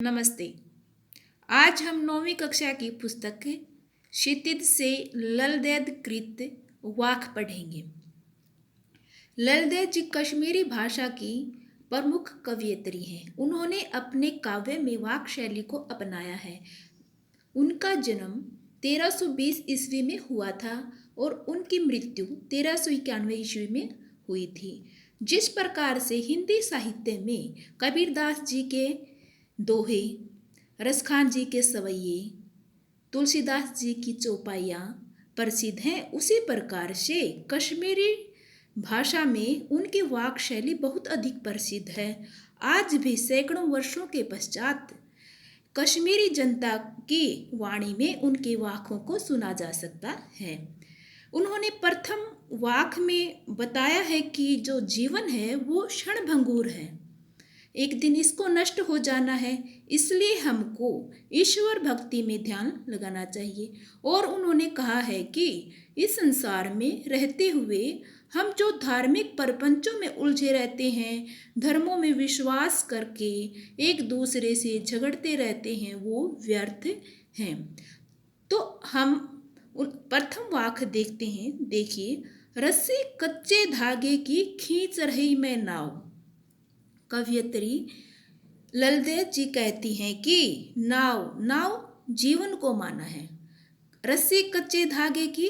नमस्ते। आज हम 9वीं कक्षा की पुस्तक क्षितिज से ललदैद कृत वाक पढ़ेंगे। ललदैद जी कश्मीरी भाषा की प्रमुख कवयित्री हैं। उन्होंने अपने काव्य में वाक शैली को अपनाया है। उनका जन्म 1320 ईस्वी में हुआ था और उनकी मृत्यु 1391 ईस्वी में हुई थी। जिस प्रकार से हिंदी साहित्य में कबीरदास जी के दोहे, रसखान जी के सवैये, तुलसीदास जी की चौपाइयाँ प्रसिद्ध हैं, उसी प्रकार से कश्मीरी भाषा में उनकी वाक शैली बहुत अधिक प्रसिद्ध है। आज भी सैकड़ों वर्षों के पश्चात कश्मीरी जनता की वाणी में उनके वाकों को सुना जा सकता है। उन्होंने प्रथम वाक में बताया है कि जो जीवन है वो क्षणभंगुर है, एक दिन इसको नष्ट हो जाना है, इसलिए हमको ईश्वर भक्ति में ध्यान लगाना चाहिए। और उन्होंने कहा है कि इस संसार में रहते हुए हम जो धार्मिक प्रपंचों में उलझे रहते हैं, धर्मों में विश्वास करके एक दूसरे से झगड़ते रहते हैं, वो व्यर्थ हैं। तो हम प्रथम वाक्य देखते हैं। देखिए, रस्सी कच्चे धागे की खींच रही मैं नाव। कवयित्री ललदैद जी कहती हैं कि नाव जीवन को माना है। रस्सी कच्चे धागे की,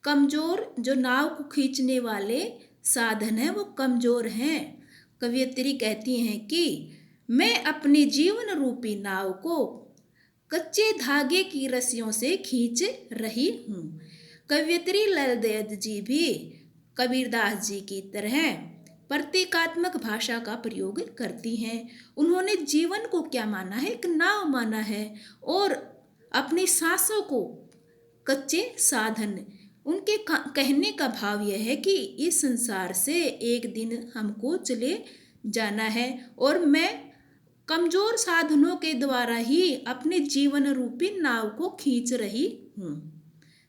कमजोर जो नाव को खींचने वाले साधन है वो कमजोर हैं। कवयित्री कहती हैं कि मैं अपने जीवन रूपी नाव को कच्चे धागे की रस्सियों से खींच रही हूँ। कवयित्री ललदैद जी भी कबीरदास जी की तरह प्रतीकात्मक भाषा का प्रयोग करती हैं। उन्होंने जीवन को क्या माना है? एक नाव माना है और अपनी सांसों को कच्चे साधन। उनके कहने का भाव यह है कि इस संसार से एक दिन हमको चले जाना है और मैं कमजोर साधनों के द्वारा ही अपने जीवन रूपी नाव को खींच रही हूँ।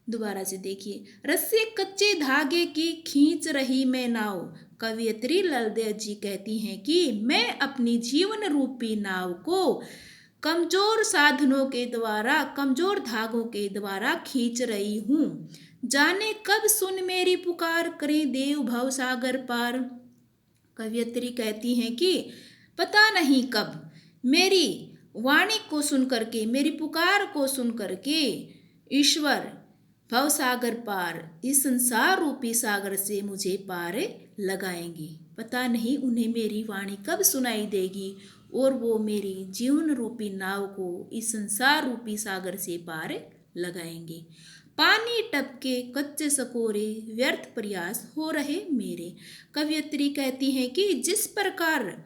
दोबारा से देखिए, रस्सी कच्चे धागे की खींच रही मैं नाव। कवयित्री ललदैद जी कहती हैं कि मैं अपनी जीवन रूपी नाव को कमजोर साधनों के द्वारा, कमजोर धागों के द्वारा खींच रही हूँ। जाने कब सुन मेरी पुकार, करें देव भव सागर पार। कवयित्री कहती हैं कि पता नहीं कब मेरी वाणी को सुन करके, मेरी पुकार को सुन करके ईश्वर भव सागर पार, इस संसार रूपी सागर से मुझे पार लगाएंगे। पता नहीं उन्हें मेरी वाणी कब सुनाई देगी और वो मेरी जीवन रूपी नाव को इस संसार रूपी सागर से पार लगाएंगे। पानी टपके कच्चे सकोरे, व्यर्थ प्रयास हो रहे मेरे। कवयित्री कहती हैं कि जिस प्रकार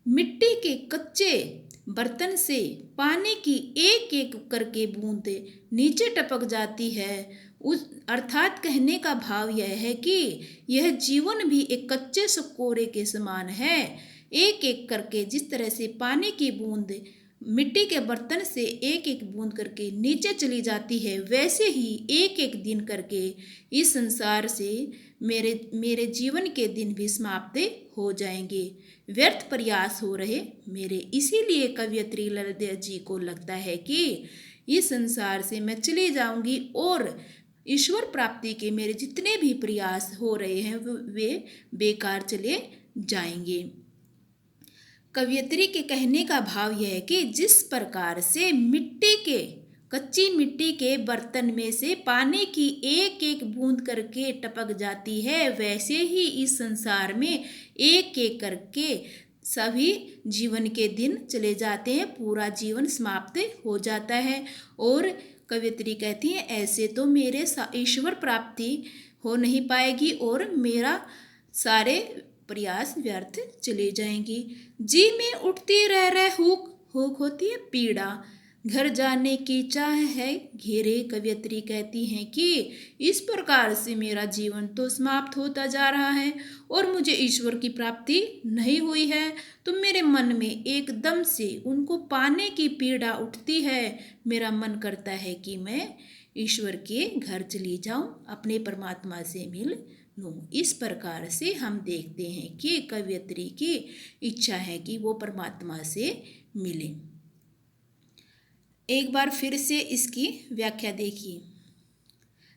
मिट्टी के कच्चे बर्तन से पानी की एक एक करके बूंद नीचे टपक जाती है, उस अर्थात कहने का भाव यह है कि यह जीवन भी एक कच्चे सकोरे के समान है। एक एक करके जिस तरह से पानी की बूंद मिट्टी के बर्तन से एक एक बूंद करके नीचे चली जाती है, वैसे ही एक एक दिन करके इस संसार से मेरे जीवन के दिन भी समाप्त हो जाएंगे। व्यर्थ प्रयास हो रहे मेरे। इसीलिए कवयित्री ललदैद जी को लगता है कि इस संसार से मैं चली जाऊंगी और ईश्वर प्राप्ति के मेरे जितने भी प्रयास हो रहे हैं वे बेकार चले जाएंगे। कवयित्री के कहने का भाव यह है कि जिस प्रकार से कच्ची मिट्टी के बर्तन में से पानी की एक एक बूंद करके टपक जाती है, वैसे ही इस संसार में एक एक करके सभी जीवन के दिन चले जाते हैं, पूरा जीवन समाप्त हो जाता है। और कवयित्री कहती है ऐसे तो मेरे ईश्वर प्राप्ति हो नहीं पाएगी और मेरा सारे प्रयास व्यर्थ चले जाएंगी। जी में उठती रह हुक होती है पीड़ा, घर जाने की चाह है घेरे। कवयित्री कहती हैं कि इस प्रकार से मेरा जीवन तो समाप्त होता जा रहा है और मुझे ईश्वर की प्राप्ति नहीं हुई है, तो मेरे मन में एकदम से उनको पाने की पीड़ा उठती है। मेरा मन करता है कि मैं ईश्वर के घर चली जाऊं, अपने परमात्मा से मिल लूं। इस प्रकार से हम देखते हैं कि कवयित्री की इच्छा है कि वो परमात्मा से मिले। एक बार फिर से इसकी व्याख्या देखिए।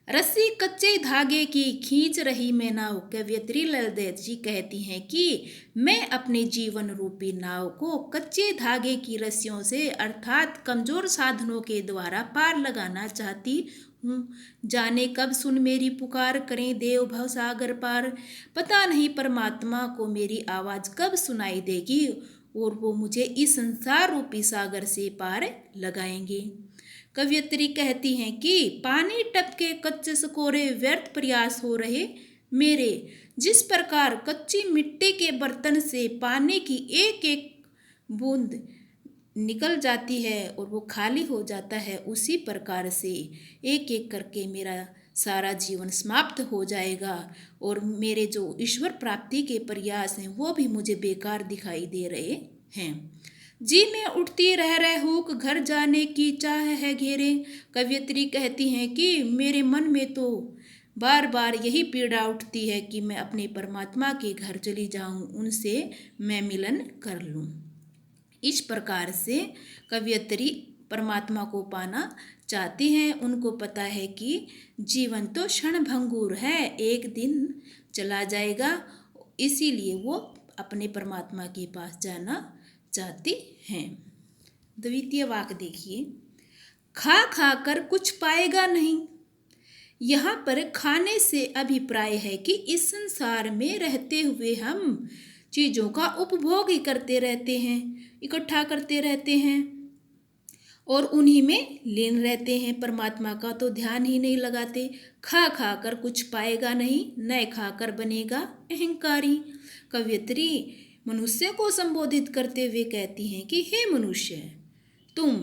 रस्सी कच्चे धागे की खींच रही मैं नाव, कवयित्री ललदेव जी कहती हैं कि मैं अपने जीवन रूपी नाव को कच्चे धागे की रस्सियों से अर्थात कमजोर साधनों के द्वारा पार लगाना चाहती हूँ। जाने कब सुन मेरी पुकार, करें देव भव सागर पार। पता नहीं परमात्मा को मेरी आवाज़ कब सुनाई देगी और वो मुझे इस संसार रूपी सागर से पार लगाएंगे। कवयित्री कहती हैं कि पानी टपके कच्चे सकोरे व्यर्थ प्रयास हो रहे मेरे। जिस प्रकार कच्ची मिट्टी के बर्तन से पानी की एक एक बूंद निकल जाती है और वो खाली हो जाता है, उसी प्रकार से एक एक करके मेरा सारा जीवन समाप्त हो जाएगा और मेरे जो ईश्वर प्राप्ति के प्रयास हैं वो भी मुझे बेकार दिखाई दे रहे हैं। जी मैं उठती रह हुक घर जाने की चाह है घेरे। कवयित्री कहती हैं कि मेरे मन में तो बार बार यही पीड़ा उठती है कि मैं अपने परमात्मा के घर चली जाऊं, उनसे मैं मिलन कर लूं। इस प्रकार से कवयित्री परमात्मा को पाना चाहती हैं। उनको पता है कि जीवन तो क्षणभंगुर है, एक दिन चला जाएगा, इसीलिए वो अपने परमात्मा के पास जाना चाहती हैं। द्वितीय वाक्य देखिए। खा खा कर कुछ पाएगा नहीं। यहाँ पर खाने से अभिप्राय है कि इस संसार में रहते हुए हम चीज़ों का उपभोग ही करते रहते हैं, इकट्ठा करते रहते हैं और उन्हीं में लीन रहते हैं, परमात्मा का तो ध्यान ही नहीं लगाते। खा खा कर कुछ पाएगा नहीं, न खाकर बनेगा अहंकारी। कवयित्री मनुष्य को संबोधित करते हुए कहती हैं कि हे मनुष्य, तुम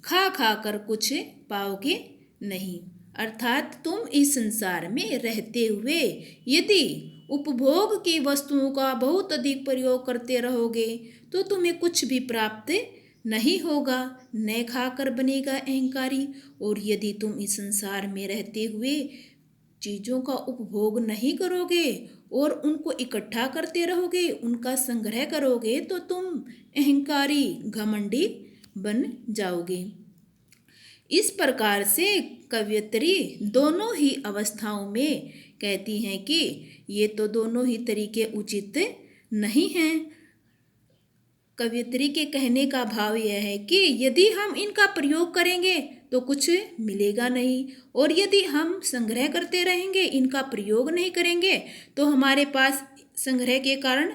खा खा कर कुछ पाओगे नहीं, अर्थात तुम इस संसार में रहते हुए यदि उपभोग की वस्तुओं का बहुत अधिक प्रयोग करते रहोगे तो तुम्हें कुछ भी प्राप्त नहीं होगा, न खाकर बनेगा अहंकारी। और यदि तुम इस संसार में रहते हुए चीज़ों का उपभोग नहीं करोगे और उनको इकट्ठा करते रहोगे, उनका संग्रह करोगे, तो तुम अहंकारी घमंडी बन जाओगे। इस प्रकार से कवयित्री दोनों ही अवस्थाओं में कहती हैं कि ये तो दोनों ही तरीके उचित नहीं हैं। कवयित्री के कहने का भाव यह है कि यदि हम इनका प्रयोग करेंगे तो कुछ मिलेगा नहीं, और यदि हम संग्रह करते रहेंगे, इनका प्रयोग नहीं करेंगे, तो हमारे पास संग्रह के कारण,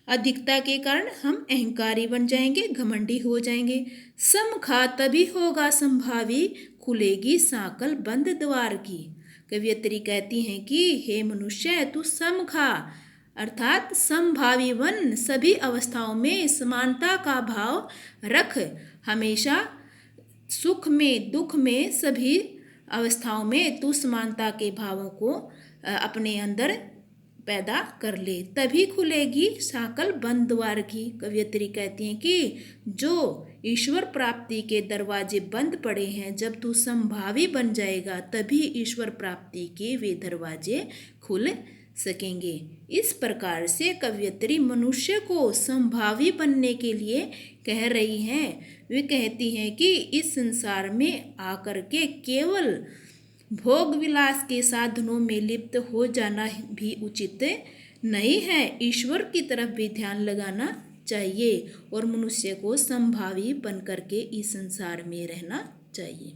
अधिकता के कारण हम अहंकारी बन जाएंगे, घमंडी हो जाएंगे। सम खा तभी होगा संभावी, खुलेगी साकल बंद द्वार की। कवयित्री कहती हैं कि हे मनुष्य, तू सम खा अर्थात समभावी वन, सभी अवस्थाओं में समानता का भाव रख, हमेशा सुख में दुख में सभी अवस्थाओं में तू समानता के भावों को अपने अंदर पैदा कर ले, तभी खुलेगी साकल बंद द्वार की। कवयित्री कहती हैं कि जो ईश्वर प्राप्ति के दरवाजे बंद पड़े हैं, जब तू संभावी बन जाएगा तभी ईश्वर प्राप्ति के वे दरवाजे खुल सकेंगे। इस प्रकार से कवयित्री मनुष्य को संभावी बनने के लिए कह रही हैं। वे कहती हैं कि इस संसार में आकर के केवल भोग विलास के साधनों में लिप्त हो जाना भी उचित नहीं है, ईश्वर की तरफ भी ध्यान लगाना चाहिए और मनुष्य को संभावी बन करके इस संसार में रहना चाहिए।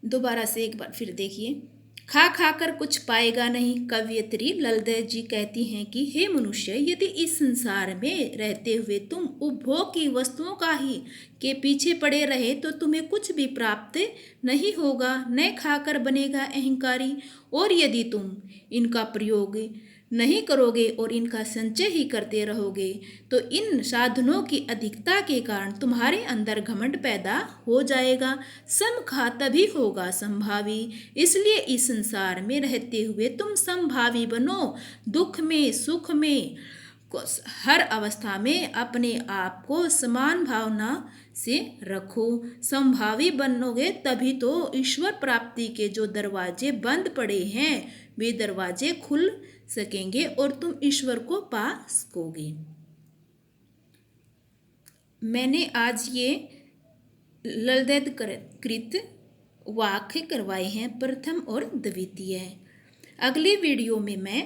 दोबारा से एक बार फिर देखिए। खा खा कर कुछ पाएगा नहीं। कवयित्री ललदेव जी कहती हैं कि हे मनुष्य, यदि इस संसार में रहते हुए तुम उपभोग की वस्तुओं का ही के पीछे पड़े रहे तो तुम्हें कुछ भी प्राप्त नहीं होगा, न खाकर बनेगा अहंकारी। और यदि तुम इनका प्रयोग नहीं करोगे और इनका संचय ही करते रहोगे तो इन साधनों की अधिकता के कारण तुम्हारे अंदर घमंड पैदा हो जाएगा। सम खा तभी होगा संभावी, इसलिए इस संसार में रहते हुए तुम संभावी बनो। दुख में सुख में हर अवस्था में अपने आप को समान भावना से रखो। संभावी बनोगे तभी तो ईश्वर प्राप्ति के जो दरवाजे बंद पड़े हैं वे दरवाजे खुल सकेंगे और तुम ईश्वर को पा सकोगे। मैंने आज ये ललितकृत वाक्य करवाए हैं, प्रथम और द्वितीय। अगली वीडियो में मैं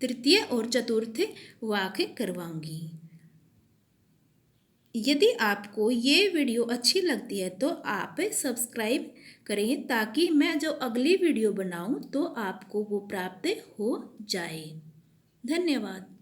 तृतीय और चतुर्थ वाक्य करवाऊंगी। यदि आपको ये वीडियो अच्छी लगती है तो आप सब्सक्राइब करें, ताकि मैं जो अगली वीडियो बनाऊं तो आपको वो प्राप्त हो जाए। धन्यवाद।